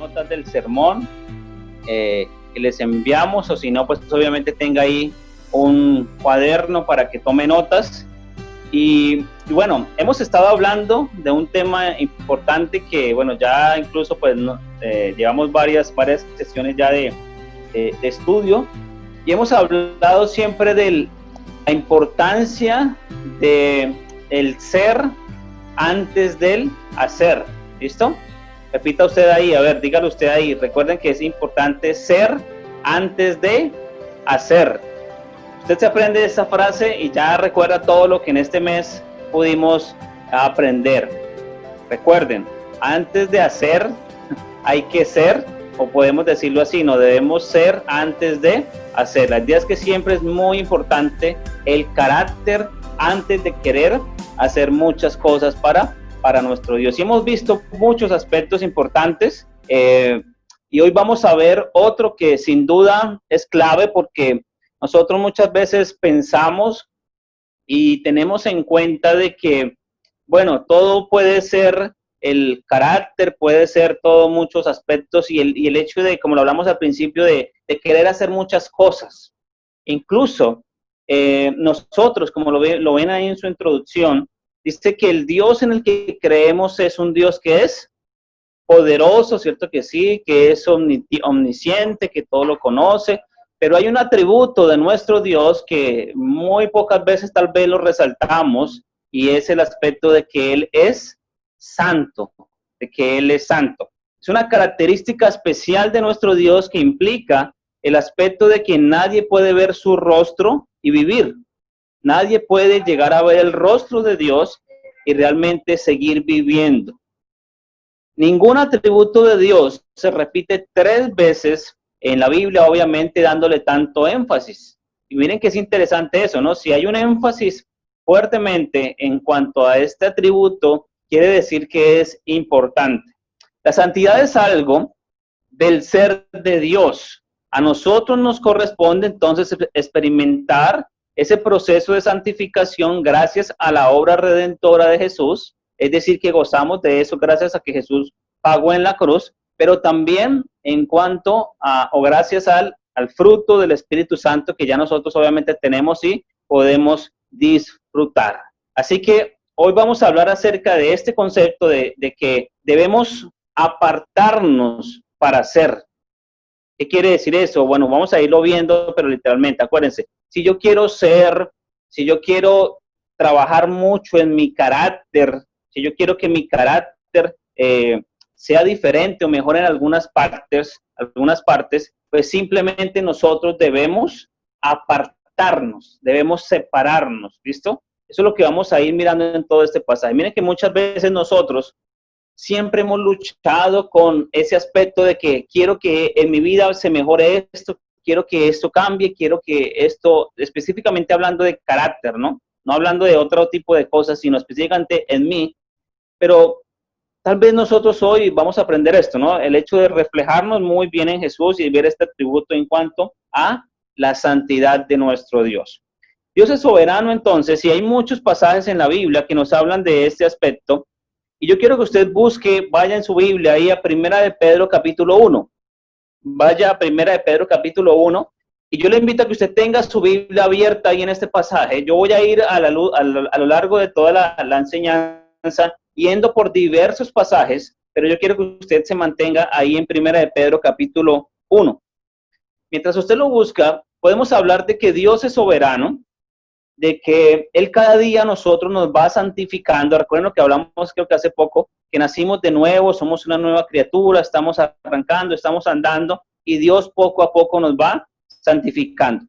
notas del sermón que les enviamos, o si no, pues obviamente tenga ahí un cuaderno para que tome notas. Y bueno, hemos estado hablando de un tema importante que, bueno, ya incluso pues llevamos varias sesiones ya de estudio, y hemos hablado siempre de la importancia de el ser antes del hacer. ¿Listo? Repita usted ahí, a ver, dígalo usted ahí. Recuerden que es importante ser antes de hacer. Usted se aprende esa frase y ya recuerda todo lo que en este mes pudimos aprender. Recuerden, antes de hacer hay que ser, o podemos decirlo así, no debemos ser antes de hacer. La idea es que siempre es muy importante el carácter antes de querer hacer muchas cosas para nuestro Dios. Y hemos visto muchos aspectos importantes y hoy vamos a ver otro que sin duda es clave, porque nosotros muchas veces pensamos y tenemos en cuenta de que, bueno, todo puede ser el carácter, puede ser todo muchos aspectos, y el hecho de, como lo hablamos al principio, de querer hacer muchas cosas. Incluso nosotros, como lo ven ahí en su introducción, dice que el Dios en el que creemos es un Dios que es poderoso, ¿cierto que sí? Que es omnisciente, que todo lo conoce. Pero hay un atributo de nuestro Dios que muy pocas veces tal vez lo resaltamos, y es el aspecto de que Él es santo, de que Él es santo. Es una característica especial de nuestro Dios que implica el aspecto de que nadie puede ver su rostro y vivir. Nadie puede llegar a ver el rostro de Dios y realmente seguir viviendo. Ningún atributo de Dios se repite 3 veces en la Biblia, obviamente dándole tanto énfasis. Y miren que es interesante eso, ¿no? Si hay un énfasis fuertemente en cuanto a este atributo, quiere decir que es importante. La santidad es algo del ser de Dios. A nosotros nos corresponde entonces experimentar ese proceso de santificación gracias a la obra redentora de Jesús, es decir, que gozamos de eso gracias a que Jesús pagó en la cruz, pero también en cuanto a, o gracias al fruto del Espíritu Santo que ya nosotros obviamente tenemos y podemos disfrutar. Así que hoy vamos a hablar acerca de este concepto de que debemos apartarnos para hacer. ¿Qué quiere decir eso? Bueno, vamos a irlo viendo, pero literalmente, acuérdense, si yo quiero ser, si yo quiero trabajar mucho en mi carácter, si yo quiero que mi carácter sea diferente o mejor en algunas partes, pues simplemente nosotros debemos apartarnos, debemos separarnos, ¿listo? Eso es lo que vamos a ir mirando en todo este pasaje. Miren que muchas veces nosotros siempre hemos luchado con ese aspecto de que quiero que en mi vida se mejore esto, quiero que esto cambie, quiero que esto, específicamente hablando de carácter, ¿no? No hablando de otro tipo de cosas, sino específicamente en mí. Pero tal vez nosotros hoy vamos a aprender esto, ¿no? El hecho de reflejarnos muy bien en Jesús y ver este atributo en cuanto a la santidad de nuestro Dios. Dios es soberano entonces, y hay muchos pasajes en la Biblia que nos hablan de este aspecto. Y yo quiero que usted busque, vaya en su Biblia ahí a Primera de Pedro capítulo 1. Vaya a Primera de Pedro capítulo 1. Y yo le invito a que usted tenga su Biblia abierta ahí en este pasaje. Yo voy a ir a lo largo de toda la enseñanza, yendo por diversos pasajes, pero yo quiero que usted se mantenga ahí en Primera de Pedro capítulo 1. Mientras usted lo busca, podemos hablar de que Dios es soberano, de que Él cada día a nosotros nos va santificando. Recuerden lo que hablamos creo que hace poco, que nacimos de nuevo, somos una nueva criatura, estamos arrancando, estamos andando, y Dios poco a poco nos va santificando.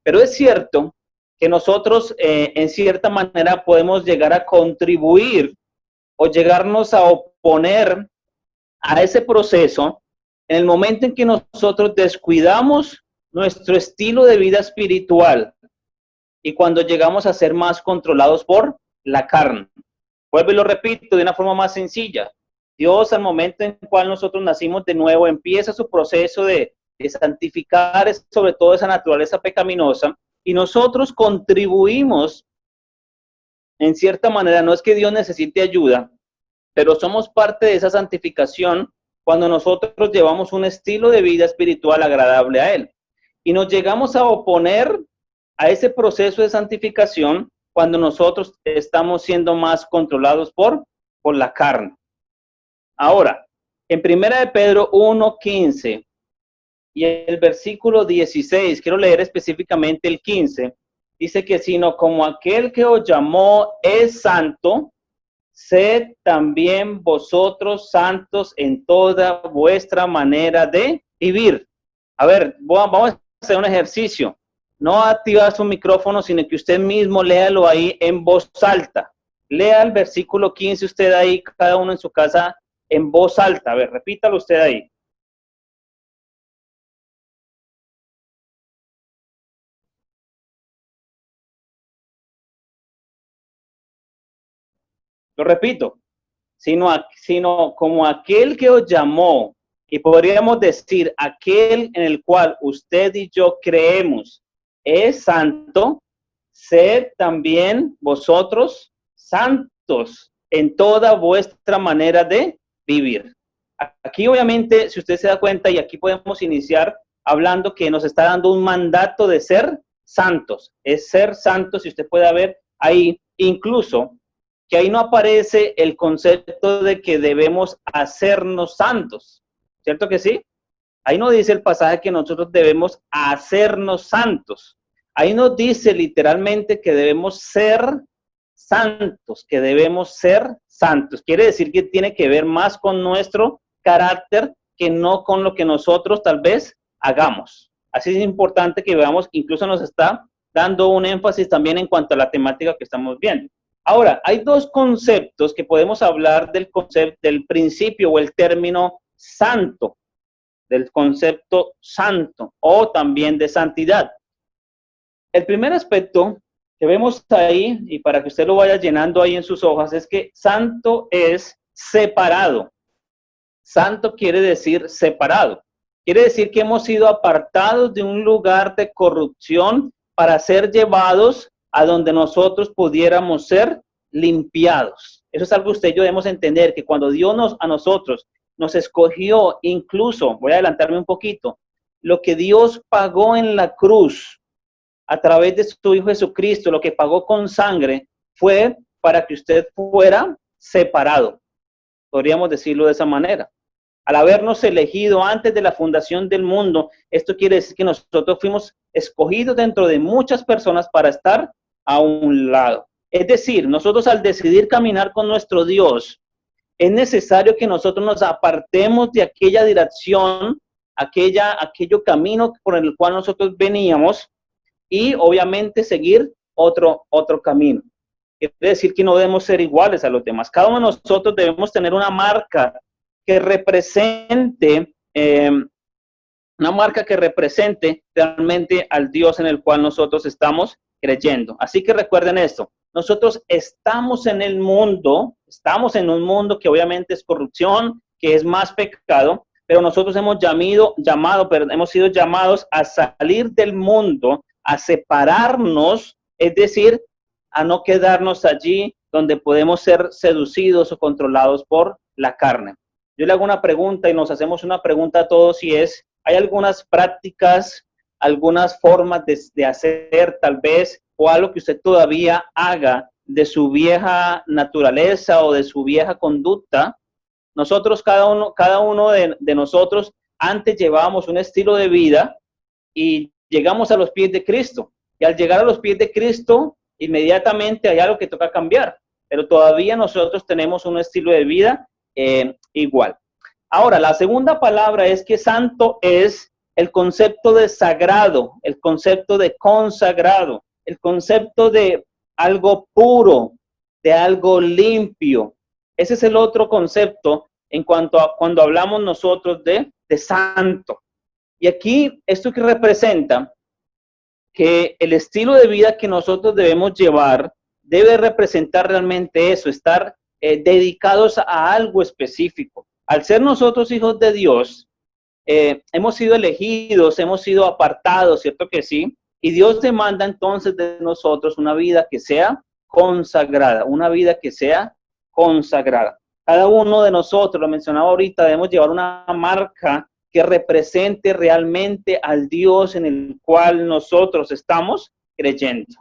Pero es cierto que nosotros en cierta manera podemos llegar a contribuir o llegarnos a oponer a ese proceso en el momento en que nosotros descuidamos nuestro estilo de vida espiritual, y cuando llegamos a ser más controlados por la carne. Vuelvo y lo repito de una forma más sencilla. Dios, al momento en el cual nosotros nacimos de nuevo, empieza su proceso de santificar sobre todo esa naturaleza pecaminosa, y nosotros contribuimos en cierta manera. No es que Dios necesite ayuda, pero somos parte de esa santificación cuando nosotros llevamos un estilo de vida espiritual agradable a Él. Y nos llegamos a oponer a ese proceso de santificación cuando nosotros estamos siendo más controlados por la carne. Ahora, en 1 de Pedro 1:15 y el versículo 16, quiero leer específicamente el 15, dice que sino como aquel que os llamó es santo, sed también vosotros santos en toda vuestra manera de vivir. A ver, vamos a hacer un ejercicio. No activar su micrófono, sino que usted mismo léalo ahí en voz alta. Lea el versículo 15 usted ahí, cada uno en su casa, en voz alta. A ver, repítalo usted ahí. Lo repito, sino como aquel que os llamó, y podríamos decir aquel en el cual usted y yo creemos es santo, sed también vosotros santos en toda vuestra manera de vivir. Aquí obviamente, si usted se da cuenta, y aquí podemos iniciar hablando que nos está dando un mandato de ser santos, es ser santos, si usted puede ver ahí, incluso que ahí no aparece el concepto de que debemos hacernos santos, ¿cierto que sí? Ahí no dice el pasaje que nosotros debemos hacernos santos. Ahí nos dice literalmente que debemos ser santos, que debemos ser santos. Quiere decir que tiene que ver más con nuestro carácter que no con lo que nosotros tal vez hagamos. Así es importante que veamos, incluso nos está dando un énfasis también en cuanto a la temática que estamos viendo. Ahora, hay dos conceptos que podemos hablar del concepto, del principio o el término santo, del concepto santo o también de santidad. El primer aspecto que vemos ahí, y para que usted lo vaya llenando ahí en sus hojas, es que santo es separado. Santo quiere decir separado. Quiere decir que hemos sido apartados de un lugar de corrupción para ser llevados a donde nosotros pudiéramos ser limpiados. Eso es algo que usted y yo debemos entender, que cuando Dios a nosotros nos escogió, incluso, voy a adelantarme un poquito, lo que Dios pagó en la cruz a través de su Hijo Jesucristo, lo que pagó con sangre, fue para que usted fuera separado. Podríamos decirlo de esa manera. Al habernos elegido antes de la fundación del mundo, esto quiere decir que nosotros fuimos escogidos dentro de muchas personas para estar a un lado. Es decir, nosotros al decidir caminar con nuestro Dios, es necesario que nosotros nos apartemos de aquella dirección, aquello camino por el cual nosotros veníamos y obviamente seguir otro camino. Quiere decir que no debemos ser iguales a los demás. Cada uno de nosotros debemos tener una marca que represente, realmente al Dios en el cual nosotros estamos creyendo. Así que recuerden esto, nosotros estamos en el mundo, estamos en un mundo que obviamente es corrupción, que es más pecado, pero nosotros hemos sido llamados a salir del mundo, a separarnos, es decir, a no quedarnos allí donde podemos ser seducidos o controlados por la carne. Yo le hago una pregunta y nos hacemos una pregunta a todos y es, ¿hay algunas prácticas, algunas formas de hacer tal vez o algo que usted todavía haga de su vieja naturaleza o de su vieja conducta? Nosotros, cada uno de nosotros, antes llevábamos un estilo de vida y llegamos a los pies de Cristo. Y al llegar a los pies de Cristo, inmediatamente hay algo que toca cambiar. Pero todavía nosotros tenemos un estilo de vida igual. Ahora, la segunda palabra es que santo es el concepto de sagrado, el concepto de consagrado, el concepto de algo puro, de algo limpio. Ese es el otro concepto en cuanto a cuando hablamos nosotros de santo. Y aquí, esto que representa que el estilo de vida que nosotros debemos llevar debe representar realmente eso, estar dedicados a algo específico. Al ser nosotros hijos de Dios, hemos sido elegidos, hemos sido apartados, ¿cierto que sí? Y Dios demanda entonces de nosotros una vida que sea consagrada, una vida que sea consagrada. Cada uno de nosotros, lo mencionaba ahorita, debemos llevar una marca que represente realmente al Dios en el cual nosotros estamos creyendo.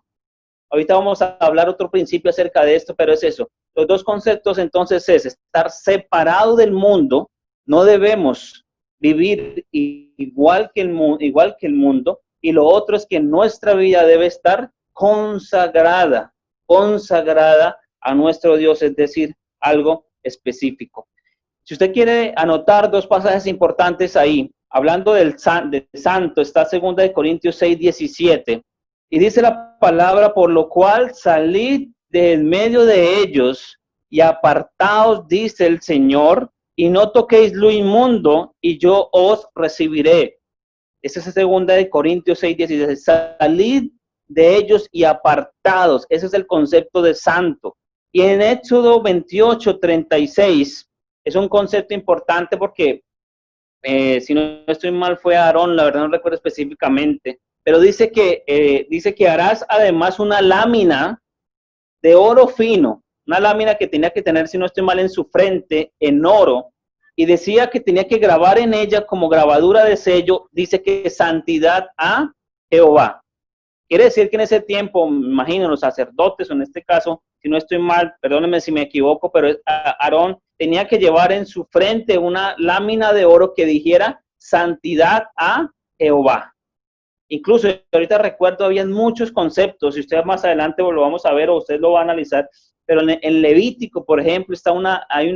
Ahorita vamos a hablar otro principio acerca de esto, pero es eso. Los dos conceptos entonces es estar separado del mundo. No debemos vivir igual que el mundo. Y lo otro es que nuestra vida debe estar consagrada a nuestro Dios, es decir, algo específico. Si usted quiere anotar dos pasajes importantes ahí, hablando del santo, está 2 Corintios 6:17, y dice la palabra, por lo cual salid del medio de ellos y apartaos, dice el Señor, y no toquéis lo inmundo, y yo os recibiré. Esa es 2 Corintios 6:17, salid de ellos y apartados. Ese es el concepto de santo. Y en Éxodo 28:36 es un concepto importante porque, si no estoy mal, fue Aarón, la verdad no recuerdo específicamente, pero dice que harás además una lámina de oro fino, una lámina que tenía que tener, si no estoy mal, en su frente, en oro, y decía que tenía que grabar en ella como grabadura de sello, dice que santidad a Jehová. Quiere decir que en ese tiempo, me imagino, los sacerdotes, o en este caso, si no estoy mal, perdónenme si me equivoco, pero Aarón tenía que llevar en su frente una lámina de oro que dijera santidad a Jehová. Incluso ahorita recuerdo, había muchos conceptos, y usted más adelante lo vamos a ver o usted lo va a analizar, pero en Levítico, por ejemplo, hay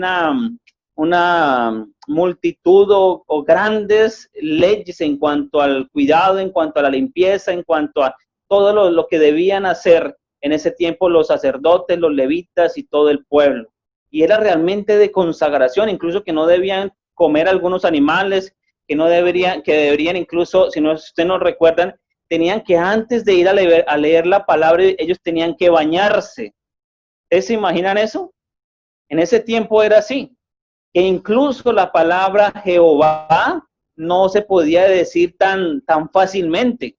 una multitud o grandes leyes en cuanto al cuidado, en cuanto a la limpieza, en cuanto a todo lo que debían hacer en ese tiempo los sacerdotes, los levitas y todo el pueblo. Y era realmente de consagración, incluso que no debían comer algunos animales, que deberían incluso, si no ustedes no recuerdan, tenían que antes de ir a leer la palabra, ellos tenían que bañarse. ¿Ustedes se imaginan eso? En ese tiempo era así, que incluso la palabra Jehová no se podía decir tan fácilmente,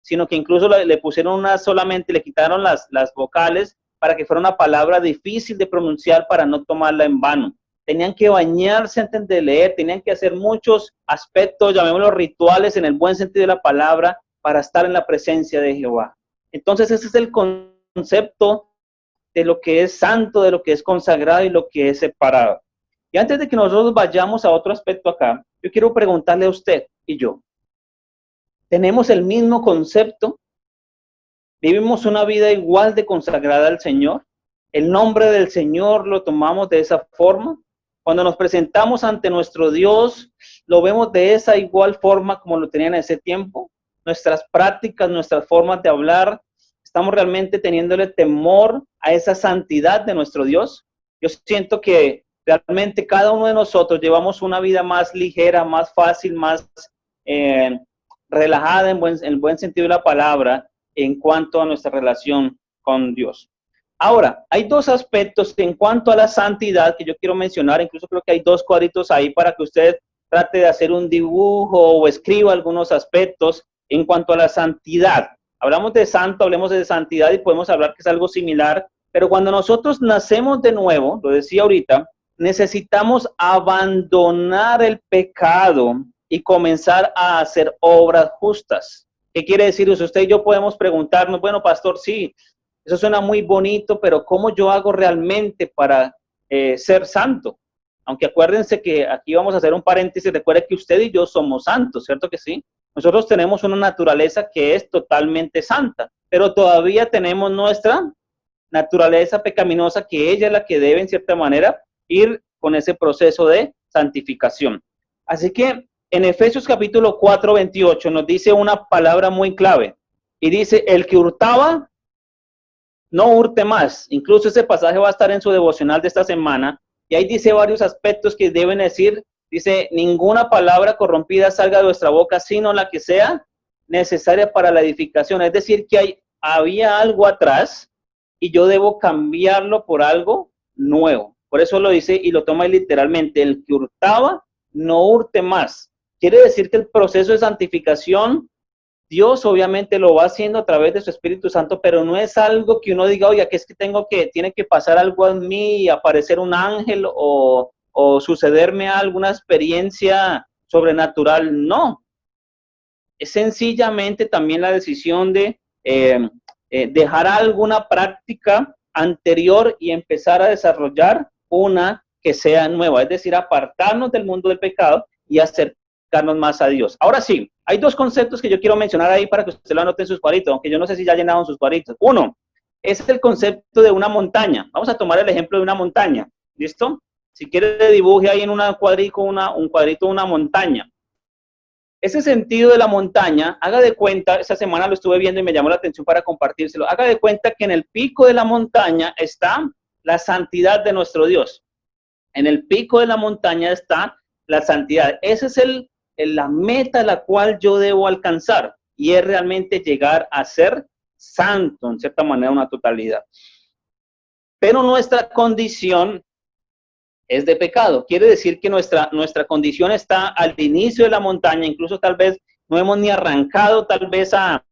sino que incluso le pusieron solamente, le quitaron las vocales para que fuera una palabra difícil de pronunciar para no tomarla en vano. Tenían que bañarse antes de leer, tenían que hacer muchos aspectos, llamémoslos rituales en el buen sentido de la palabra, para estar en la presencia de Jehová. Entonces ese es el concepto de lo que es santo, de lo que es consagrado y lo que es separado. Y antes de que nosotros vayamos a otro aspecto acá, yo quiero preguntarle a usted y yo, ¿tenemos el mismo concepto? ¿Vivimos una vida igual de consagrada al Señor? ¿El nombre del Señor lo tomamos de esa forma? Cuando nos presentamos ante nuestro Dios, ¿lo vemos de esa igual forma como lo tenían en ese tiempo? Nuestras prácticas, nuestras formas de hablar, ¿estamos realmente teniéndole temor a esa santidad de nuestro Dios? Yo siento que realmente cada uno de nosotros llevamos una vida más ligera, más fácil, más relajada en buen sentido de la palabra en cuanto a nuestra relación con Dios. Ahora, hay dos aspectos en cuanto a la santidad que yo quiero mencionar, incluso creo que hay dos cuadritos ahí para que usted trate de hacer un dibujo o escriba algunos aspectos en cuanto a la santidad. Hablamos de santo, hablemos de santidad y podemos hablar que es algo similar, pero cuando nosotros nacemos de nuevo, lo decía ahorita, necesitamos abandonar el pecado y comenzar a hacer obras justas. ¿Qué quiere decir eso? Usted y yo podemos preguntarnos, bueno, pastor, sí, eso suena muy bonito, pero ¿cómo yo hago realmente para ser santo? Aunque acuérdense que aquí vamos a hacer un paréntesis, recuerde que usted y yo somos santos, ¿cierto que sí? Nosotros tenemos una naturaleza que es totalmente santa, pero todavía tenemos nuestra naturaleza pecaminosa, que ella es la que debe, en cierta manera, ir con ese proceso de santificación. Así que en Efesios capítulo 4, 28 nos dice una palabra muy clave y dice, el que hurtaba, no hurte más. Incluso ese pasaje va a estar en su devocional de esta semana y ahí dice varios aspectos que deben decir. Dice, ninguna palabra corrompida salga de vuestra boca, sino la que sea necesaria para la edificación. Es decir, que había algo atrás y yo debo cambiarlo por algo nuevo. Por eso lo dice y lo toma literalmente, el que hurtaba, no hurte más. Quiere decir que el proceso de santificación Dios obviamente lo va haciendo a través de su Espíritu Santo, pero no es algo que uno diga, oye, que es que tiene que pasar algo en mí, aparecer un ángel o sucederme alguna experiencia sobrenatural. No, es sencillamente también la decisión de dejar alguna práctica anterior y empezar a desarrollar una que sea nueva, es decir, apartarnos del mundo del pecado y acercarnos más a Dios. Ahora sí, hay dos conceptos que yo quiero mencionar ahí para que usted lo anote en sus cuadritos, aunque yo no sé si ya llenaron sus cuadritos. Uno, es el concepto de una montaña. Vamos a tomar el ejemplo de una montaña, ¿listo? Si quiere, dibuje ahí en un cuadrito una montaña. Ese sentido de la montaña, haga de cuenta, esta semana lo estuve viendo y me llamó la atención para compartírselo, haga de cuenta que en el pico de la montaña está la santidad de nuestro Dios. En el pico de la montaña está la santidad. Esa es la meta a la cual yo debo alcanzar y es realmente llegar a ser santo, en cierta manera, una totalidad. Pero nuestra condición es de pecado. Quiere decir que nuestra condición está al inicio de la montaña, incluso tal vez no hemos ni arrancado tal vez a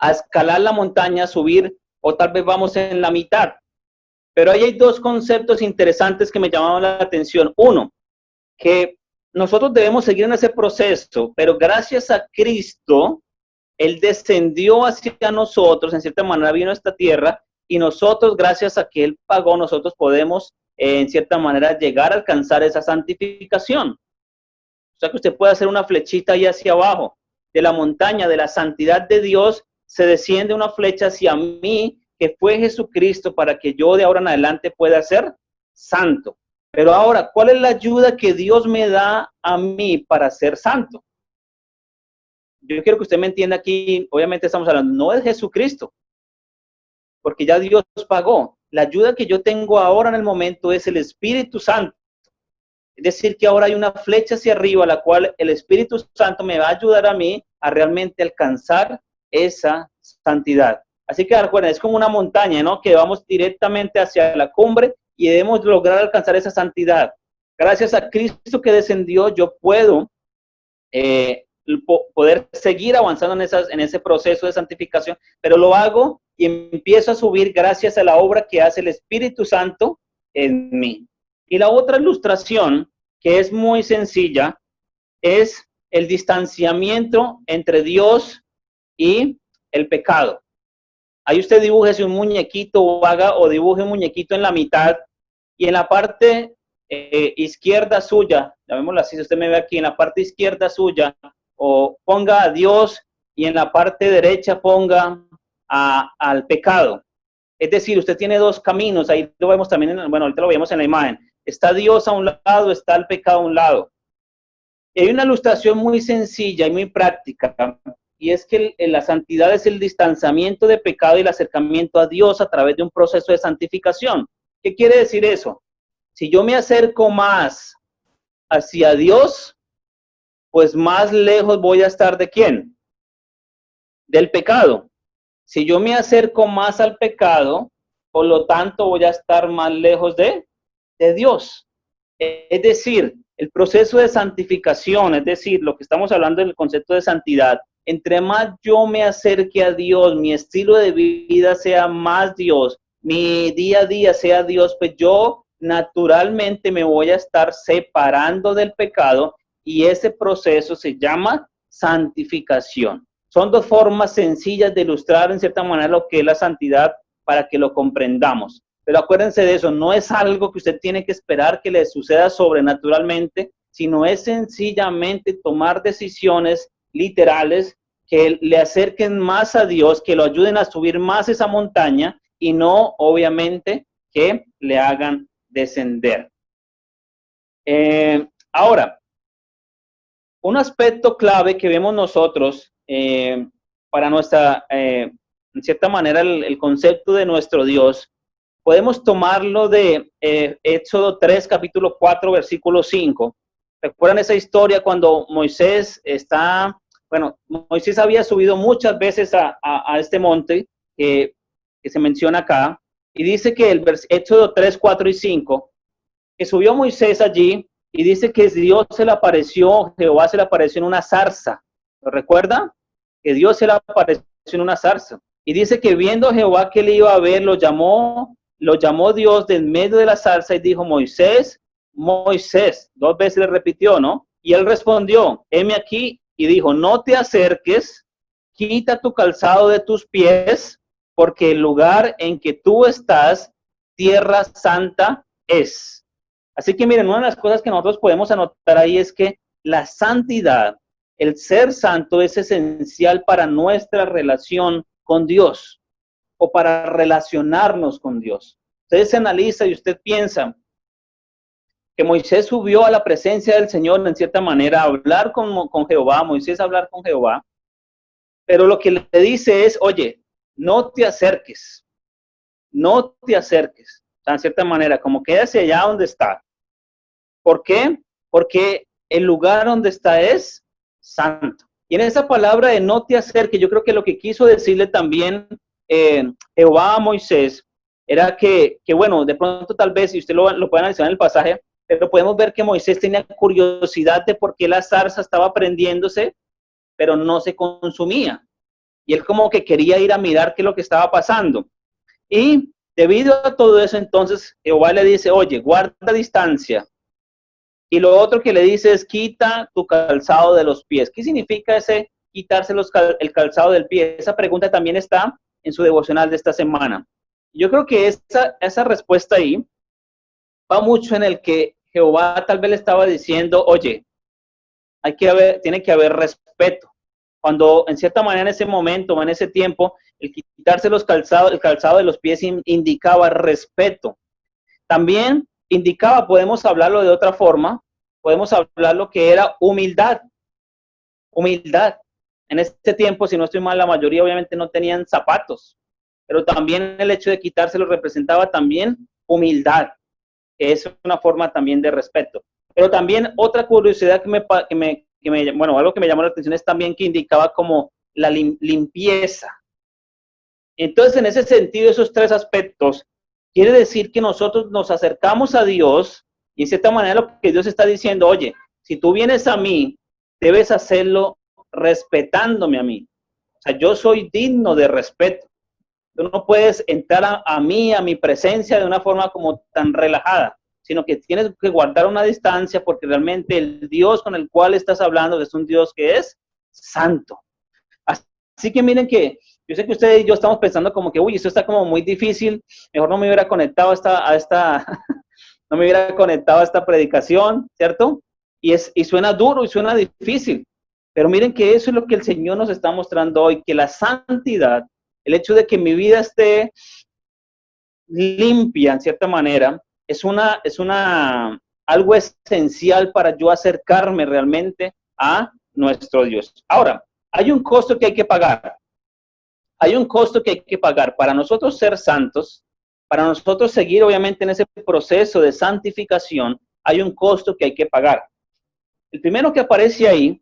escalar la montaña, a subir, o tal vez vamos en la mitad. Pero ahí hay dos conceptos interesantes que me llamaron la atención. Uno, que nosotros debemos seguir en ese proceso, pero gracias a Cristo, Él descendió hacia nosotros, en cierta manera vino a esta tierra, y nosotros, gracias a que Él pagó, nosotros podemos, en cierta manera, llegar a alcanzar esa santificación. O sea que usted puede hacer una flechita ahí hacia abajo, de la montaña, de la santidad de Dios, se desciende una flecha hacia mí, que fue Jesucristo, para que yo de ahora en adelante pueda ser santo. Pero ahora, ¿cuál es la ayuda que Dios me da a mí para ser santo? Yo quiero que usted me entienda aquí, obviamente estamos hablando, no es Jesucristo, porque ya Dios pagó. La ayuda que yo tengo ahora en el momento es el Espíritu Santo. Es decir, que ahora hay una flecha hacia arriba, la cual el Espíritu Santo me va a ayudar a mí a realmente alcanzar esa santidad. Así que recuerden, es como una montaña, ¿no? Que vamos directamente hacia la cumbre y debemos lograr alcanzar esa santidad. Gracias a Cristo que descendió, yo puedo poder seguir avanzando en ese proceso de santificación, pero lo hago y empiezo a subir gracias a la obra que hace el Espíritu Santo en mí. Y la otra ilustración, que es muy sencilla, es el distanciamiento entre Dios y el pecado. Ahí usted dibújese un muñequito o dibuje un muñequito en la mitad y en la parte izquierda suya, llamémoslo así, si usted me ve aquí, en la parte izquierda suya, o ponga a Dios y en la parte derecha ponga al pecado. Es decir, usted tiene dos caminos, ahí lo vemos también, ahorita lo vemos en la imagen. Está Dios a un lado, está el pecado a un lado. Y hay una ilustración muy sencilla y muy práctica, y es que la santidad es el distanciamiento de pecado y el acercamiento a Dios a través de un proceso de santificación. ¿Qué quiere decir eso? Si yo me acerco más hacia Dios, pues más lejos voy a estar ¿de quién? Del pecado. Si yo me acerco más al pecado, por lo tanto voy a estar más lejos de Dios. Es decir, el proceso de santificación, es decir, lo que estamos hablando del concepto de santidad, entre más yo me acerque a Dios, mi estilo de vida sea más Dios, mi día a día sea Dios, pues yo naturalmente me voy a estar separando del pecado y ese proceso se llama santificación. Son dos formas sencillas de ilustrar en cierta manera lo que es la santidad para que lo comprendamos. Pero acuérdense de eso, no es algo que usted tiene que esperar que le suceda sobrenaturalmente, sino es sencillamente tomar decisiones literales que le acerquen más a Dios, que lo ayuden a subir más esa montaña y no, obviamente, que le hagan descender. Ahora, un aspecto clave que vemos nosotros para nuestra, en cierta manera, el concepto de nuestro Dios, podemos tomarlo de Éxodo 3, capítulo 4, versículo 5. ¿Recuerdan esa historia cuando Moisés Moisés había subido muchas veces a este monte que se menciona acá, y dice que el Éxodo 3, 4 y 5, que subió Moisés allí, y dice que Dios Jehová se le apareció en una zarza. ¿Lo recuerda? que Dios se le apareció en una zarza. Y dice que viendo a Jehová que le iba a ver, lo llamó Dios del medio de la zarza y dijo, Moisés, Moisés. 2 veces le repitió, ¿no? Y él respondió, heme aquí, y dijo, no te acerques, quita tu calzado de tus pies, porque el lugar en que tú estás, tierra santa es. Así que miren, una de las cosas que nosotros podemos anotar ahí es que la santidad, el ser santo es esencial para nuestra relación con Dios o para relacionarnos con Dios. Usted se analiza y usted piensa que Moisés subió a la presencia del Señor en cierta manera a hablar con Jehová, Moisés a hablar con Jehová, pero lo que le dice es, oye, no te acerques, no te acerques. O sea, en cierta manera, como quédese allá donde está. ¿Por qué? Porque el lugar donde está es santo. Y en esa palabra de no te acerques, yo creo que lo que quiso decirle también Jehová a Moisés era que bueno, de pronto tal vez, si usted lo puede analizar en el pasaje, pero podemos ver que Moisés tenía curiosidad de por qué la zarza estaba prendiéndose, pero no se consumía. Y él como que quería ir a mirar qué es lo que estaba pasando. Y debido a todo eso, entonces Jehová le dice, oye, guarda distancia. Y lo otro que le dice es, quita tu calzado de los pies. ¿Qué significa ese quitarse el calzado del pie? Esa pregunta también está en su devocional de esta semana. Yo creo que esa respuesta ahí va mucho en el que Jehová tal vez le estaba diciendo, oye, tiene que haber respeto. Cuando en cierta manera en ese momento, en ese tiempo, el quitarse el calzado de los pies indicaba respeto. También indicaba, podemos hablarlo de otra forma, podemos hablar lo que era humildad. Humildad. En este tiempo, si no estoy mal, la mayoría obviamente no tenían zapatos, pero también el hecho de quitárselo representaba también humildad, que es una forma también de respeto. Pero también otra curiosidad bueno, algo que me llamó la atención es también que indicaba como la limpieza. Entonces, en ese sentido, esos tres aspectos, quiere decir que nosotros nos acercamos a Dios y en cierta manera lo que Dios está diciendo, oye, si tú vienes a mí, debes hacerlo respetándome a mí. O sea, yo soy digno de respeto. Tú no puedes entrar a mí, a mi presencia de una forma como tan relajada, sino que tienes que guardar una distancia porque realmente el Dios con el cual estás hablando es un Dios que es santo. Así que miren que yo sé que ustedes y yo estamos pensando como que, uy, esto está como muy difícil, mejor no me hubiera conectado no me hubiera conectado a esta predicación, ¿cierto? Y suena duro y suena difícil, pero miren que eso es lo que el Señor nos está mostrando hoy, que la santidad, el hecho de que mi vida esté limpia en cierta manera, es algo esencial para yo acercarme realmente a nuestro Dios. Ahora, hay un costo que hay que pagar. Hay un costo que hay que pagar para nosotros ser santos, para nosotros seguir obviamente en ese proceso de santificación, hay un costo que hay que pagar. El primero que aparece ahí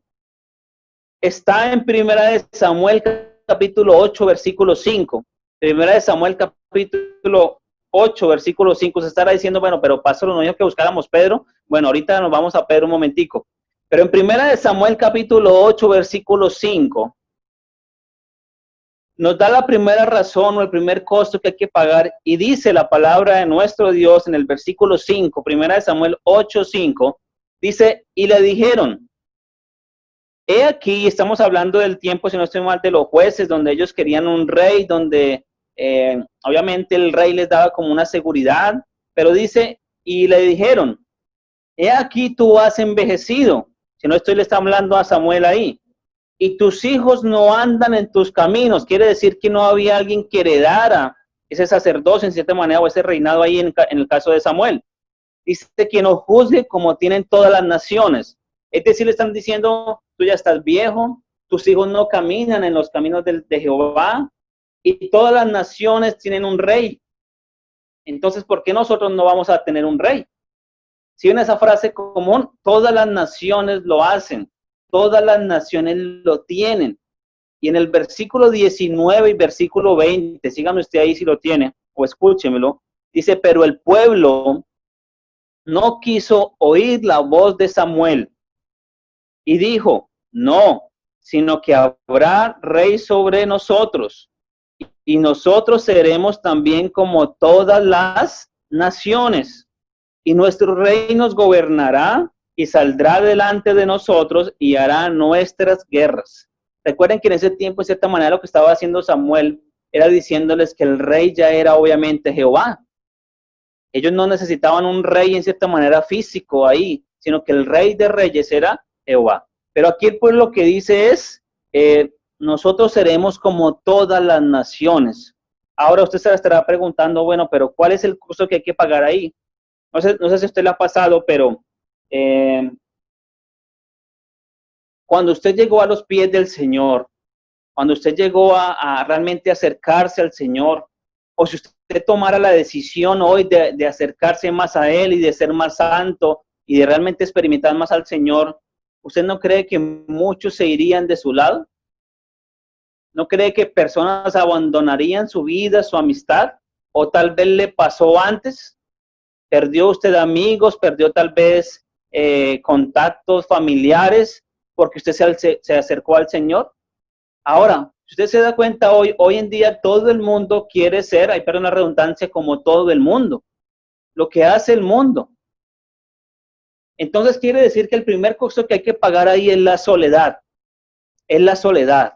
está en Primera de Samuel capítulo 8, versículo 5. Primera de Samuel capítulo 8, versículo 5. Se estará diciendo, bueno, pero pastor, no dijo que buscáramos Pedro. Bueno, ahorita nos vamos a Pedro un momentico. Pero en Primera de Samuel capítulo 8, versículo 5, nos da la primera razón o el primer costo que hay que pagar y dice la palabra de nuestro Dios en el versículo 5, Primera de Samuel 8, 5, dice, y le dijeron, he aquí, estamos hablando del tiempo, si no estoy mal, de los jueces, donde ellos querían un rey, donde obviamente el rey les daba como una seguridad, pero dice, y le dijeron, he aquí tú has envejecido, si no le está hablando a Samuel ahí, y tus hijos no andan en tus caminos, quiere decir que no había alguien que heredara ese sacerdocio en cierta manera o ese reinado ahí en el caso de Samuel. Dice que nos juzgue como tienen todas las naciones. Es decir, le están diciendo, tú ya estás viejo, tus hijos no caminan en los caminos de Jehová y todas las naciones tienen un rey. Entonces, ¿por qué nosotros no vamos a tener un rey? Si en esa frase común, todas las naciones lo hacen, todas las naciones lo tienen. Y en el versículo 19 y versículo 20, sígame usted ahí si lo tiene, o escúchemelo, dice, pero el pueblo no quiso oír la voz de Samuel y dijo, no, sino que habrá rey sobre nosotros, y nosotros seremos también como todas las naciones, y nuestro rey nos gobernará y saldrá delante de nosotros y hará nuestras guerras. Recuerden que en ese tiempo, de cierta manera, lo que estaba haciendo Samuel era diciéndoles que el rey ya era obviamente Jehová. Ellos no necesitaban un rey en cierta manera físico ahí, sino que el rey de reyes era Jehová. Pero aquí el pueblo lo que dice es, nosotros seremos como todas las naciones. Ahora usted se estará preguntando, bueno, pero ¿cuál es el costo que hay que pagar ahí? No sé si a usted le ha pasado, pero cuando usted llegó a los pies del Señor, cuando usted llegó a realmente acercarse al Señor, o si usted tomara la decisión hoy de acercarse más a Él y de ser más santo y de realmente experimentar más al Señor, ¿usted no cree que muchos se irían de su lado? ¿No cree que personas abandonarían su vida, su amistad? ¿O tal vez le pasó antes? ¿Perdió usted amigos? ¿Perdió tal vez contactos familiares porque usted se acercó al Señor? Ahora, si usted se da cuenta hoy en día todo el mundo quiere ser, hay perdón la redundancia, como todo el mundo. Lo que hace el mundo. Entonces quiere decir que el primer costo que hay que pagar ahí es la soledad. Es la soledad.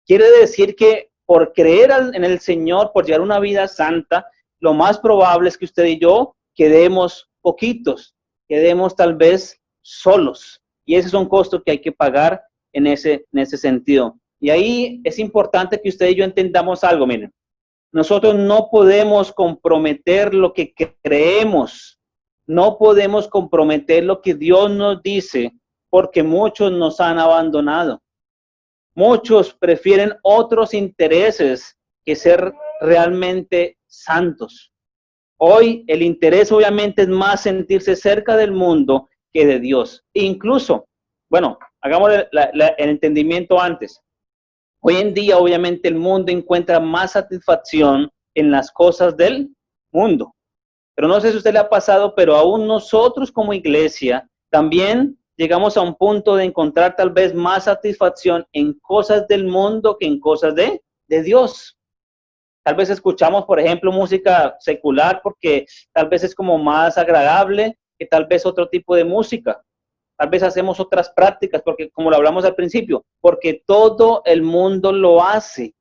Quiere decir que por creer en el Señor, por llevar una vida santa, lo más probable es que usted y yo quedemos poquitos, quedemos tal vez solos. Y ese es un costo que hay que pagar en ese sentido. Y ahí es importante que usted y yo entendamos algo, miren. Nosotros no podemos comprometer lo que creemos. No podemos comprometer lo que Dios nos dice porque muchos nos han abandonado. Muchos prefieren otros intereses que ser realmente santos. Hoy el interés obviamente es más sentirse cerca del mundo que de Dios. Incluso, bueno, hagamos el entendimiento antes. Hoy en día obviamente el mundo encuentra más satisfacción en las cosas del mundo. Pero no sé si a usted le ha pasado, pero aún nosotros como iglesia también llegamos a un punto de encontrar tal vez más satisfacción en cosas del mundo que en cosas de Dios. Tal vez escuchamos, por ejemplo, música secular porque tal vez es como más agradable que tal vez otro tipo de música. Tal vez hacemos otras prácticas porque, como lo hablamos al principio, porque todo el mundo lo hace.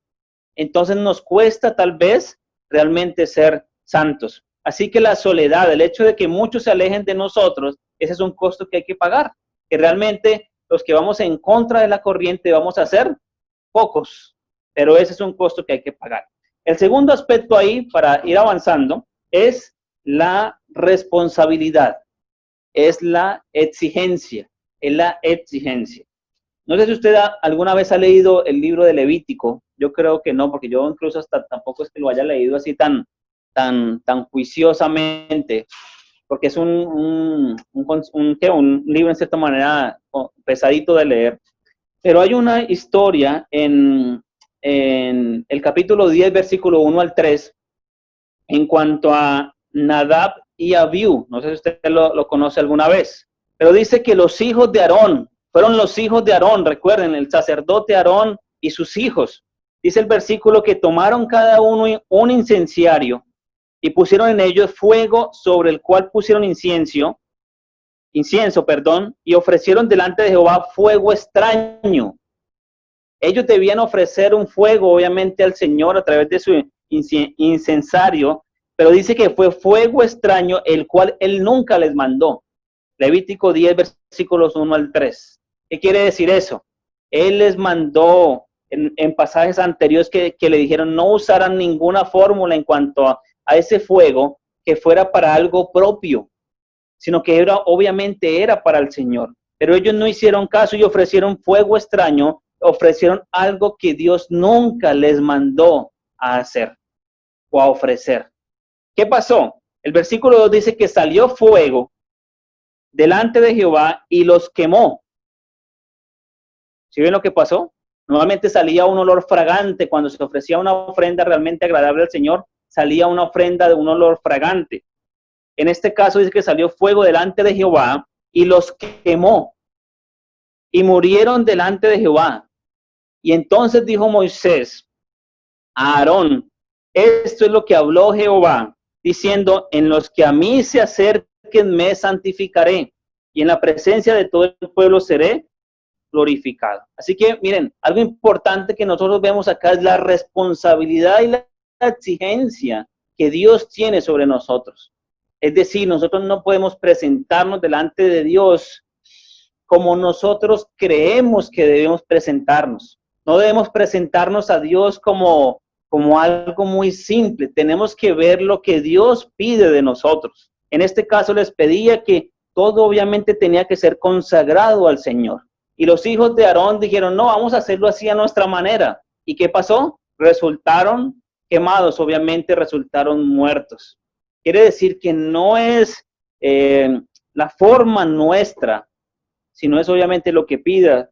Entonces nos cuesta tal vez realmente ser santos. Así que la soledad, el hecho de que muchos se alejen de nosotros, ese es un costo que hay que pagar. Que realmente los que vamos en contra de la corriente vamos a ser pocos, pero ese es un costo que hay que pagar. El segundo aspecto ahí, para ir avanzando, es la responsabilidad, es la exigencia, es la exigencia. No sé si usted alguna vez ha leído el libro de Levítico. Yo creo que no, porque yo incluso hasta tampoco es que lo haya leído así tan juiciosamente, porque es un libro en cierta manera pesadito de leer. Pero hay una historia en el capítulo 10, versículo 1 al 3, en cuanto a Nadab y Abiú. No sé si usted lo conoce alguna vez, pero dice que los hijos de Aarón, fueron los hijos de Aarón, recuerden, el sacerdote Aarón y sus hijos. Dice el versículo que tomaron cada uno un incenciario y pusieron en ellos fuego sobre el cual pusieron incienso, y ofrecieron delante de Jehová fuego extraño. Ellos debían ofrecer un fuego, obviamente, al Señor a través de su incensario, pero dice que fue fuego extraño, el cual Él nunca les mandó. Levítico 10, versículos 1 al 3. ¿Qué quiere decir eso? Él les mandó en pasajes anteriores que le dijeron no usaran ninguna fórmula en cuanto a ese fuego que fuera para algo propio, sino que obviamente era para el Señor. Pero ellos no hicieron caso y ofrecieron fuego extraño, ofrecieron algo que Dios nunca les mandó a hacer o a ofrecer. ¿Qué pasó? El versículo 2 dice que salió fuego delante de Jehová y los quemó. ¿Sí ven lo que pasó? Normalmente salía un olor fragante cuando se ofrecía una ofrenda realmente agradable al Señor, salía una ofrenda de un olor fragante. En este caso dice que salió fuego delante de Jehová y los quemó y murieron delante de Jehová. Y entonces dijo Moisés a Aarón, esto es lo que habló Jehová, diciendo, en los que a mí se acerquen me santificaré, y en la presencia de todo el pueblo seré glorificado. Así que miren, algo importante que nosotros vemos acá es la responsabilidad y la exigencia que Dios tiene sobre nosotros. Es decir, nosotros no podemos presentarnos delante de Dios como nosotros creemos que debemos presentarnos. No debemos presentarnos a Dios como algo muy simple. Tenemos que ver lo que Dios pide de nosotros. En este caso les pedía que todo obviamente tenía que ser consagrado al Señor. Y los hijos de Aarón dijeron, no, vamos a hacerlo así a nuestra manera. ¿Y qué pasó? Resultaron quemados, obviamente resultaron muertos. Quiere decir que no es la forma nuestra, sino es obviamente lo que pida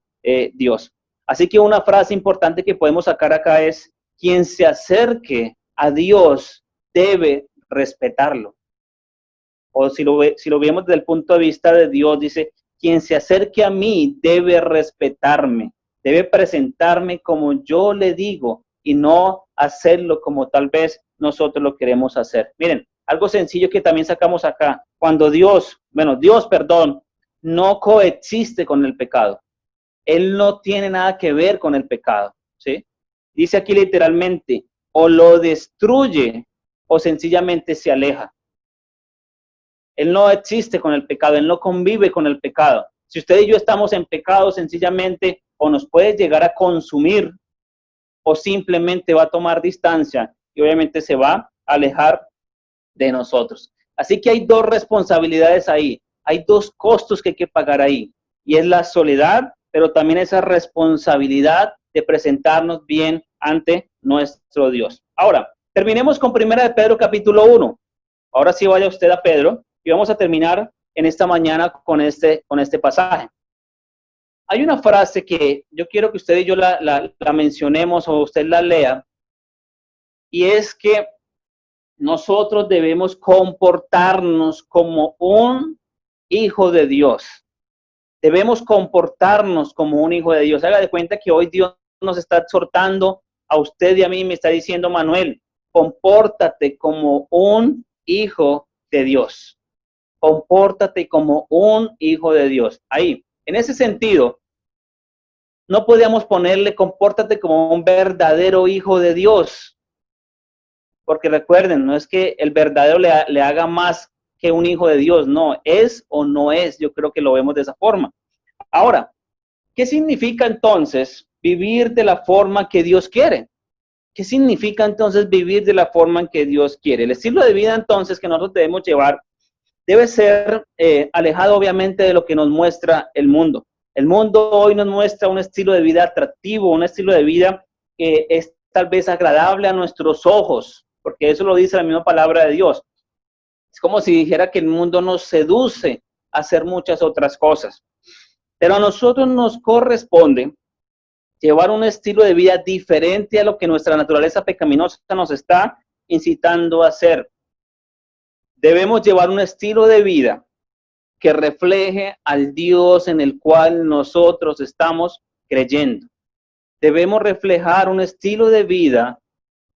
Dios. Así que una frase importante que podemos sacar acá es, quien se acerque a Dios debe respetarlo. O si lo vemos desde el punto de vista de Dios, dice, quien se acerque a mí debe respetarme, debe presentarme como yo le digo y no hacerlo como tal vez nosotros lo queremos hacer. Miren, algo sencillo que también sacamos acá, cuando Dios, no coexiste con el pecado. Él no tiene nada que ver con el pecado, ¿sí? Dice aquí literalmente, o lo destruye o sencillamente se aleja. Él no existe con el pecado, Él no convive con el pecado. Si usted y yo estamos en pecado, sencillamente o nos puede llegar a consumir o simplemente va a tomar distancia y obviamente se va a alejar de nosotros. Así que hay dos responsabilidades ahí, hay dos costos que hay que pagar ahí, y es la soledad, pero también esa responsabilidad de presentarnos bien ante nuestro Dios. Ahora, terminemos con 1 de Pedro capítulo 1. Ahora sí vaya usted a Pedro y vamos a terminar en esta mañana con este pasaje. Hay una frase que yo quiero que usted y yo la mencionemos o usted la lea, y es que nosotros debemos comportarnos como un hijo de Dios. Debemos comportarnos como un hijo de Dios. Haga de cuenta que hoy Dios nos está exhortando a usted y a mí, me está diciendo, Manuel, compórtate como un hijo de Dios. Compórtate como un hijo de Dios. Ahí, en ese sentido, no podíamos ponerle compórtate como un verdadero hijo de Dios. Porque recuerden, no es que el verdadero le haga más que un hijo de Dios, no, es o no es, yo creo que lo vemos de esa forma. Ahora, ¿qué significa entonces vivir de la forma que Dios quiere? ¿Qué significa entonces vivir de la forma en que Dios quiere? El estilo de vida entonces que nosotros debemos llevar debe ser alejado obviamente de lo que nos muestra el mundo. El mundo hoy nos muestra un estilo de vida atractivo, un estilo de vida que es tal vez agradable a nuestros ojos, porque eso lo dice la misma palabra de Dios. Es como si dijera que el mundo nos seduce a hacer muchas otras cosas. Pero a nosotros nos corresponde llevar un estilo de vida diferente a lo que nuestra naturaleza pecaminosa nos está incitando a hacer. Debemos llevar un estilo de vida que refleje al Dios en el cual nosotros estamos creyendo. Debemos reflejar un estilo de vida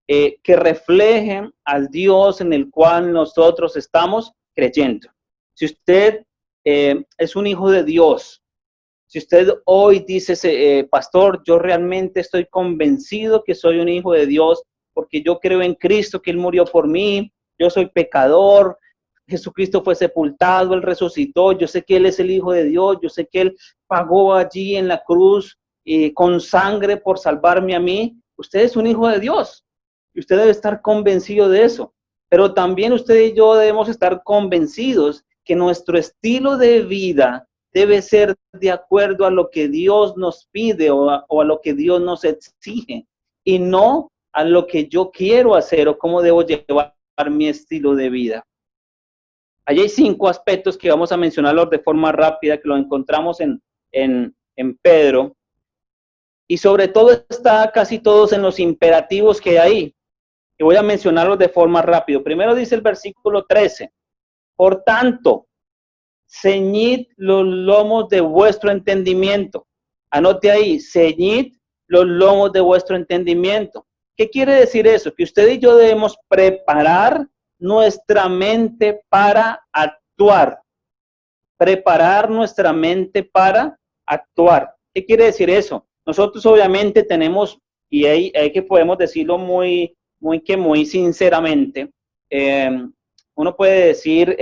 que refleje al Dios en el cual nosotros estamos creyendo. Si usted es un hijo de Dios, si usted hoy dice, pastor, yo realmente estoy convencido que soy un hijo de Dios porque yo creo en Cristo, que Él murió por mí, yo soy pecador, Jesucristo fue sepultado, Él resucitó, yo sé que Él es el Hijo de Dios, yo sé que Él pagó allí en la cruz con sangre por salvarme a mí. Usted es un hijo de Dios y usted debe estar convencido de eso. Pero también usted y yo debemos estar convencidos que nuestro estilo de vida debe ser de acuerdo a lo que Dios nos pide o a lo que Dios nos exige y no a lo que yo quiero hacer o cómo debo llevar mi estilo de vida. Allí hay 5 aspectos que vamos a mencionarlos de forma rápida, que lo encontramos en Pedro. Y sobre todo está casi todos en los imperativos que hay ahí. Y voy a mencionarlos de forma rápida. Primero dice el versículo 13. Por tanto, ceñid los lomos de vuestro entendimiento. Anote ahí, ceñid los lomos de vuestro entendimiento. ¿Qué quiere decir eso? Que usted y yo debemos preparar nuestra mente para actuar. Preparar nuestra mente para actuar. ¿Qué quiere decir eso? Nosotros obviamente tenemos, y hay que podemos decirlo muy sinceramente, uno puede decir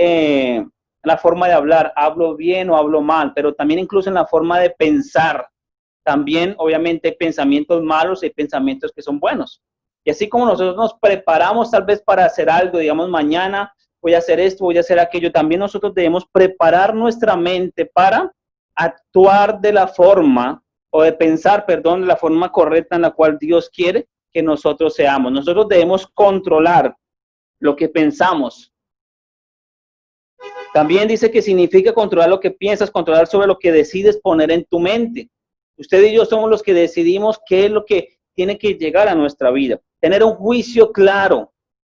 la forma de hablar, hablo bien o hablo mal, pero también incluso en la forma de pensar. También obviamente hay pensamientos malos y pensamientos que son buenos. Y así como nosotros nos preparamos tal vez para hacer algo, digamos mañana voy a hacer esto, voy a hacer aquello, también nosotros debemos preparar nuestra mente para actuar de la forma, o de pensar, perdón, de la forma correcta en la cual Dios quiere que nosotros seamos. Nosotros debemos controlar lo que pensamos. También dice que significa controlar lo que piensas, controlar sobre lo que decides poner en tu mente. Usted y yo somos los que decidimos qué es lo que tiene que llegar a nuestra vida. Tener un juicio claro,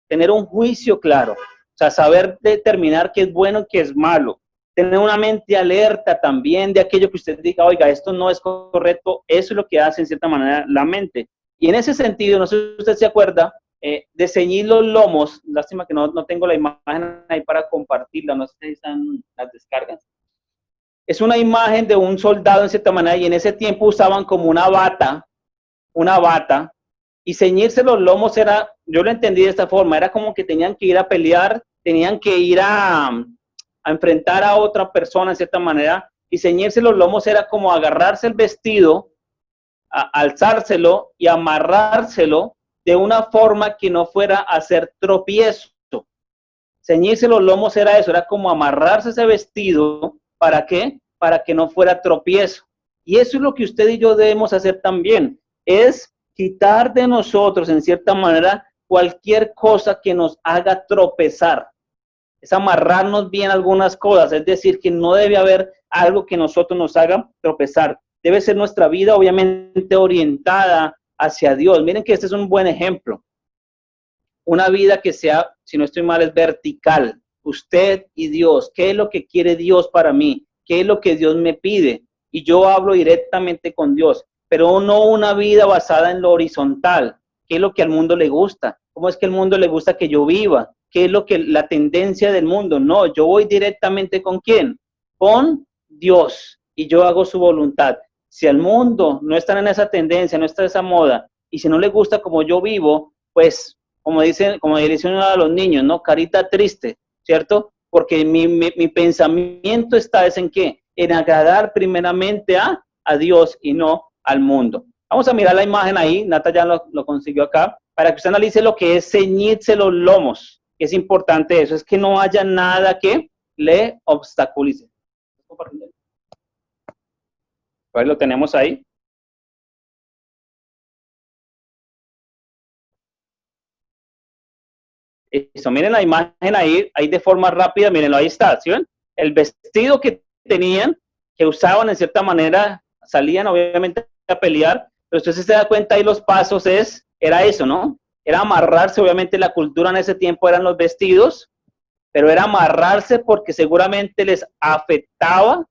tener un juicio claro. O sea, saber determinar qué es bueno y qué es malo. Tener una mente alerta también de aquello que usted diga, oiga, esto no es correcto. Eso es lo que hace en cierta manera la mente. Y en ese sentido, no sé si usted se acuerda, de ceñir los lomos. Lástima que no tengo la imagen ahí para compartirla. No sé si están las descargas. Es una imagen de un soldado en cierta manera, y en ese tiempo usaban como una bata, y ceñirse los lomos era, yo lo entendí de esta forma, era como que tenían que ir a pelear, tenían que ir a enfrentar a otra persona en cierta manera, y ceñirse los lomos era como agarrarse el vestido, alzárselo y amarrárselo de una forma que no fuera a hacer tropiezo. Ceñirse los lomos era eso, era como amarrarse ese vestido. ¿Para qué? Para que no fuera tropiezo. Y eso es lo que usted y yo debemos hacer también, es quitar de nosotros, en cierta manera, cualquier cosa que nos haga tropezar. Es amarrarnos bien algunas cosas, es decir, que no debe haber algo que nosotros nos haga tropezar. Debe ser nuestra vida, obviamente, orientada hacia Dios. Miren que este es un buen ejemplo. Una vida que sea, si no estoy mal, es vertical. Usted y Dios, ¿qué es lo que quiere Dios para mí? ¿Qué es lo que Dios me pide? Y yo hablo directamente con Dios, pero no una vida basada en lo horizontal. ¿Qué es lo que al mundo le gusta? ¿Cómo es que al mundo le gusta que yo viva? ¿Qué es lo que la tendencia del mundo? No, yo voy directamente ¿con quién? Con Dios, y yo hago su voluntad. Si al mundo no está en esa tendencia, no está en esa moda, y si no le gusta como yo vivo, pues como dicen a los niños, ¿no? Carita triste, ¿cierto? Porque mi pensamiento está en ¿qué? En agradar primeramente a Dios y no al mundo. Vamos a mirar la imagen ahí, Nata ya lo consiguió acá, para que usted analice lo que es ceñirse los lomos. Es importante eso, es que no haya nada que le obstaculice. A ver, lo tenemos ahí. Eso, miren la imagen ahí de forma rápida, mírenlo, ahí está, ¿sí ven? El vestido que tenían, que usaban en cierta manera, salían obviamente a pelear, pero usted se da cuenta ahí los pasos era eso, ¿no? Era amarrarse, obviamente la cultura en ese tiempo eran los vestidos, pero era amarrarse porque seguramente les afectaba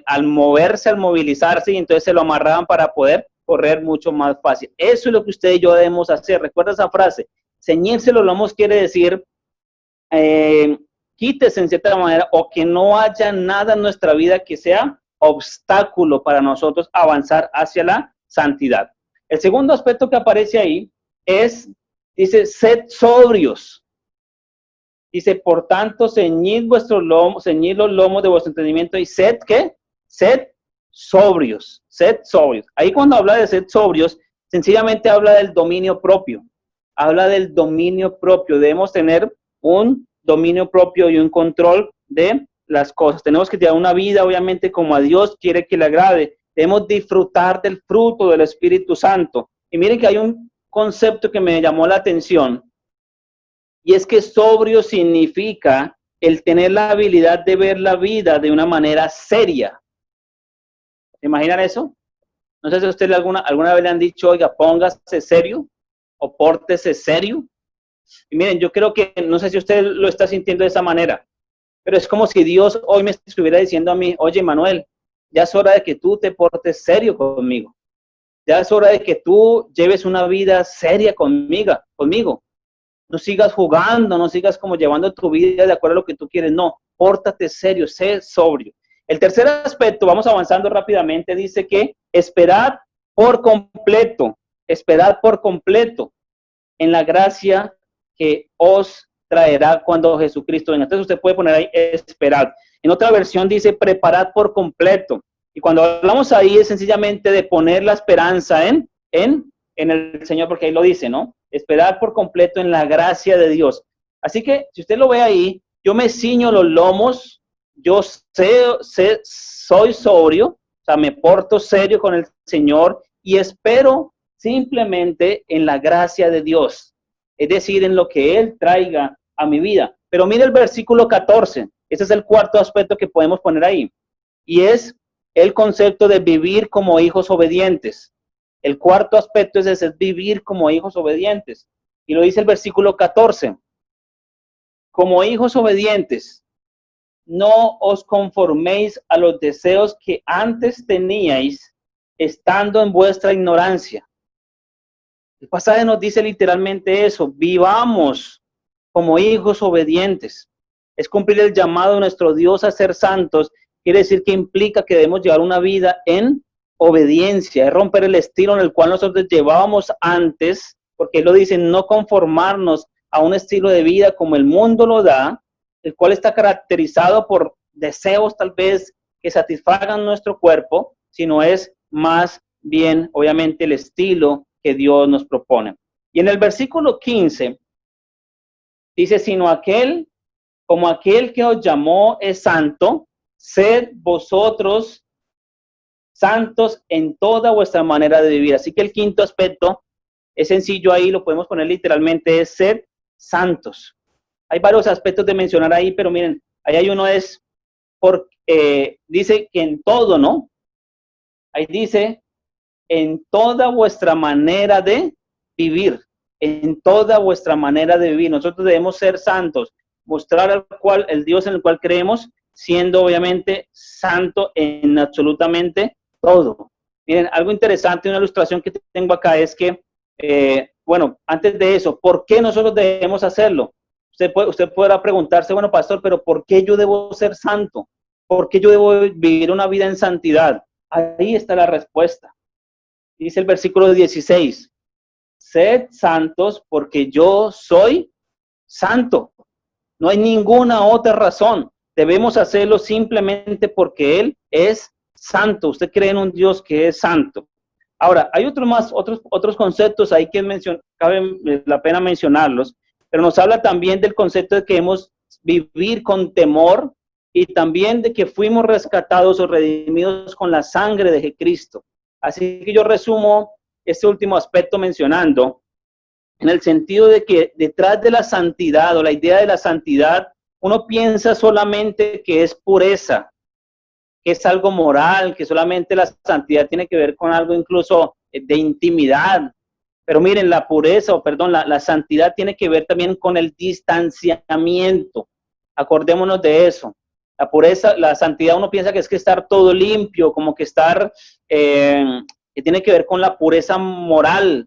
al moverse, al movilizarse, y entonces se lo amarraban para poder correr mucho más fácil. Eso es lo que usted y yo debemos hacer. Recuerda esa frase. Ceñirse los lomos quiere decir quítese en cierta manera, o que no haya nada en nuestra vida que sea obstáculo para nosotros avanzar hacia la santidad. El segundo aspecto que aparece ahí dice, sed sobrios. Dice, por tanto, ceñid los lomos de vuestro entendimiento y sed, ¿qué? Sed sobrios, sed sobrios. Ahí cuando habla de sed sobrios, sencillamente habla del dominio propio. Habla del dominio propio. Debemos tener un dominio propio y un control de las cosas. Tenemos que llevar una vida, obviamente, como a Dios quiere que le agrade. Debemos disfrutar del fruto del Espíritu Santo. Y miren que hay un concepto que me llamó la atención, y es que sobrio significa el tener la habilidad de ver la vida de una manera seria. ¿Se imaginan eso? No sé si a usted alguna vez le han dicho, oiga, póngase serio o pórtese serio. Y miren, yo creo que, no sé si usted lo está sintiendo de esa manera, pero es como si Dios hoy me estuviera diciendo a mí, oye, Manuel, ya es hora de que tú te portes serio conmigo. Ya es hora de que tú lleves una vida seria conmigo. No sigas jugando, no sigas como llevando tu vida de acuerdo a lo que tú quieres. No, pórtate serio, sé sobrio. El tercer aspecto, vamos avanzando rápidamente, dice que esperad por completo en la gracia que os traerá cuando Jesucristo venga. Entonces usted puede poner ahí esperad. En otra versión dice preparad por completo. Y cuando hablamos ahí es sencillamente de poner la esperanza en el Señor, porque ahí lo dice, ¿no? Esperar por completo en la gracia de Dios. Así que si usted lo ve ahí, yo me ciño los lomos, yo soy sobrio, o sea, me porto serio con el Señor y espero simplemente en la gracia de Dios, es decir, en lo que Él traiga a mi vida. Pero mire el versículo 14, ese es el cuarto aspecto que podemos poner ahí, y es el concepto de vivir como hijos obedientes. El cuarto aspecto es ese, es vivir como hijos obedientes. Y lo dice el versículo 14. Como hijos obedientes, no os conforméis a los deseos que antes teníais, estando en vuestra ignorancia. El pasaje nos dice literalmente eso, vivamos como hijos obedientes. Es cumplir el llamado de nuestro Dios a ser santos, quiere decir que implica que debemos llevar una vida en obediencia, es romper el estilo en el cual nosotros llevábamos antes, porque Él lo dice, no conformarnos a un estilo de vida como el mundo lo da, el cual está caracterizado por deseos tal vez que satisfagan nuestro cuerpo, sino es más bien, obviamente, el estilo que Dios nos propone. Y en el versículo 15 dice, sino como aquel que os llamó es santo, sed vosotros santos en toda vuestra manera de vivir. Así que el quinto aspecto es sencillo ahí, lo podemos poner literalmente, es ser santos. Hay varios aspectos de mencionar ahí, pero miren, ahí hay uno es, dice que en todo, ¿no? Ahí dice, en toda vuestra manera de vivir, en toda vuestra manera de vivir. Nosotros debemos ser santos, mostrar el Dios en el cual creemos, siendo obviamente santo en absolutamente todo. Miren, algo interesante, una ilustración que tengo acá es que, bueno, antes de eso, ¿por qué nosotros debemos hacerlo? Usted podrá preguntarse, bueno, pastor, pero ¿por qué yo debo ser santo? ¿Por qué yo debo vivir una vida en santidad? Ahí está la respuesta. Dice el versículo 16, sed santos porque yo soy santo. No hay ninguna otra razón. Debemos hacerlo simplemente porque Él es santo. Usted cree en un Dios que es santo. Ahora, hay otros conceptos ahí que cabe la pena mencionarlos, pero nos habla también del concepto de que debemos vivir con temor y también de que fuimos rescatados o redimidos con la sangre de Cristo. Así que yo resumo este último aspecto mencionando en el sentido de que detrás de la santidad o la idea de la santidad, uno piensa solamente que es pureza, que es algo moral, que solamente la santidad tiene que ver con algo incluso de intimidad. Pero miren, la santidad tiene que ver también con el distanciamiento. Acordémonos de eso. La pureza, la santidad uno piensa que es que estar todo limpio, como que estar, que tiene que ver con la pureza moral,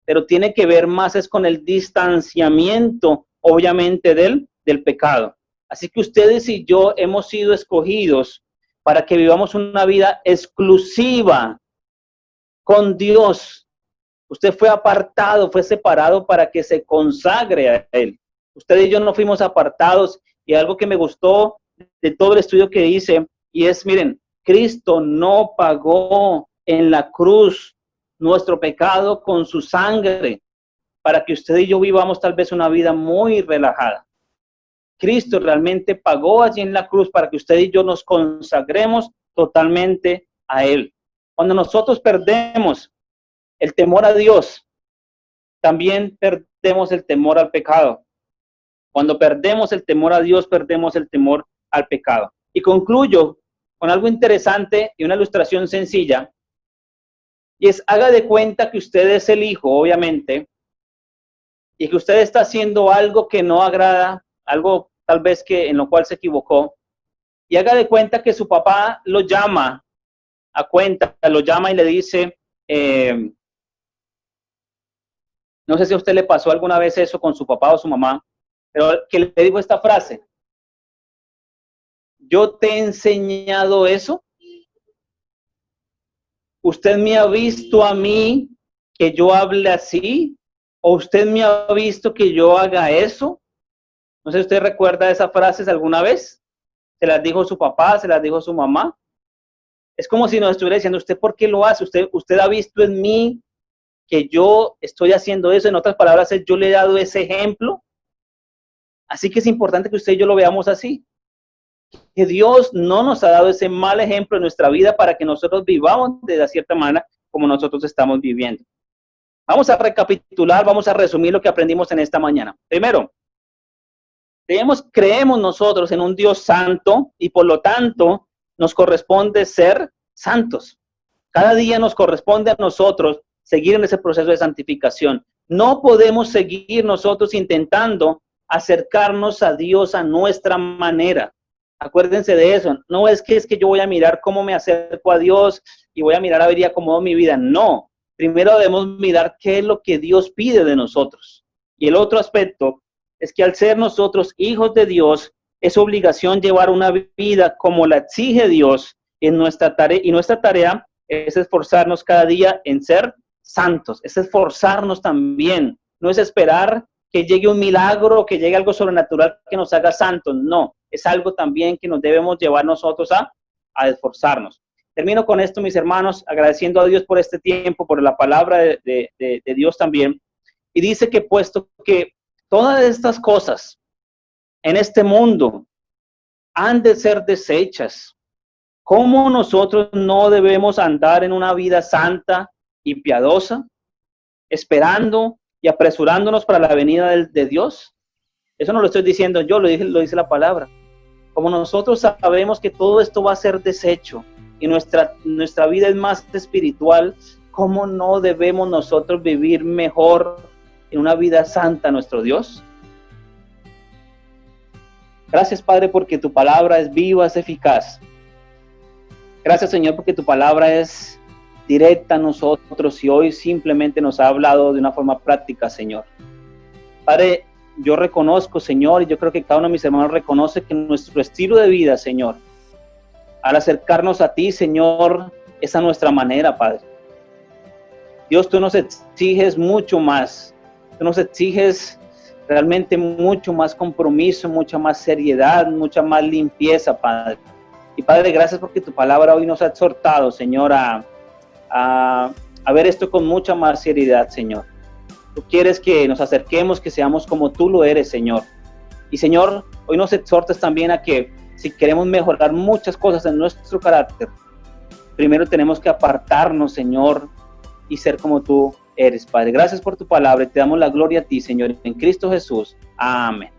pero tiene que ver más es con el distanciamiento, obviamente, del pecado. Así que ustedes y yo hemos sido escogidos para que vivamos una vida exclusiva con Dios. Usted fue apartado, fue separado para que se consagre a Él. Usted y yo no fuimos apartados, y algo que me gustó de todo el estudio que hice, y es, miren, Cristo no pagó en la cruz nuestro pecado con su sangre para que usted y yo vivamos tal vez una vida muy relajada. Cristo realmente pagó allí en la cruz para que usted y yo nos consagremos totalmente a Él. Cuando nosotros perdemos el temor a Dios, también perdemos el temor al pecado. Cuando perdemos el temor a Dios, perdemos el temor al pecado. Y concluyo con algo interesante y una ilustración sencilla. Y es, haga de cuenta que usted es el hijo, obviamente, y que usted está haciendo algo que no agrada, algo tal vez que en lo cual se equivocó, y haga de cuenta que su papá lo llama a cuenta, lo llama y le dice, no sé si a usted le pasó alguna vez eso con su papá o su mamá, pero que le dijo esta frase: yo te he enseñado eso, usted me ha visto a mí que yo hable así, o usted me ha visto que yo haga eso. No sé si usted recuerda esas frases alguna vez. Se las dijo su papá, se las dijo su mamá. Es como si nos estuviera diciendo: ¿usted por qué lo hace? Usted ha visto en mí que yo estoy haciendo eso. En otras palabras, yo le he dado ese ejemplo. Así que es importante que usted y yo lo veamos así. Que Dios no nos ha dado ese mal ejemplo en nuestra vida para que nosotros vivamos de la cierta manera como nosotros estamos viviendo. Vamos a recapitular, vamos a resumir lo que aprendimos en esta mañana. Primero, creemos nosotros en un Dios santo y por lo tanto nos corresponde ser santos. Cada día nos corresponde a nosotros seguir en ese proceso de santificación. No podemos seguir nosotros intentando acercarnos a Dios a nuestra manera. Acuérdense de eso. No es que yo voy a mirar cómo me acerco a Dios y voy a mirar a ver y acomodo mi vida. No. Primero debemos mirar qué es lo que Dios pide de nosotros. Y el otro aspecto es que al ser nosotros hijos de Dios, es obligación llevar una vida como la exige Dios en nuestra tarea, y nuestra tarea es esforzarnos cada día en ser santos, es esforzarnos también, no es esperar que llegue un milagro, que llegue algo sobrenatural que nos haga santos, no, es algo también que nos debemos llevar nosotros a esforzarnos. Termino con esto, mis hermanos, agradeciendo a Dios por este tiempo, por la palabra de Dios también, y dice que puesto que todas estas cosas en este mundo han de ser desechas, ¿cómo nosotros no debemos andar en una vida santa y piadosa, esperando y apresurándonos para la venida de Dios? Eso no lo estoy diciendo yo, lo dice la palabra. Como nosotros sabemos que todo esto va a ser desecho y nuestra vida es más espiritual, ¿cómo no debemos nosotros vivir mejor en una vida santa a nuestro Dios? Gracias, Padre, porque tu palabra es viva, es eficaz. Gracias, Señor, porque tu palabra es directa a nosotros y hoy simplemente nos ha hablado de una forma práctica, Señor. Padre, yo reconozco, Señor, y yo creo que cada uno de mis hermanos reconoce que nuestro estilo de vida, Señor, al acercarnos a ti, Señor, es a nuestra manera, Padre. Dios, tú nos exiges mucho más. Tú nos exiges realmente mucho más compromiso, mucha más seriedad, mucha más limpieza, Padre. Y Padre, gracias porque tu palabra hoy nos ha exhortado, Señor, a ver esto con mucha más seriedad, Señor. Tú quieres que nos acerquemos, que seamos como tú lo eres, Señor. Y Señor, hoy nos exhortas también a que si queremos mejorar muchas cosas en nuestro carácter, primero tenemos que apartarnos, Señor, y ser como tú eres, Padre. Gracias por tu palabra y te damos la gloria a ti, Señor, en Cristo Jesús. Amén.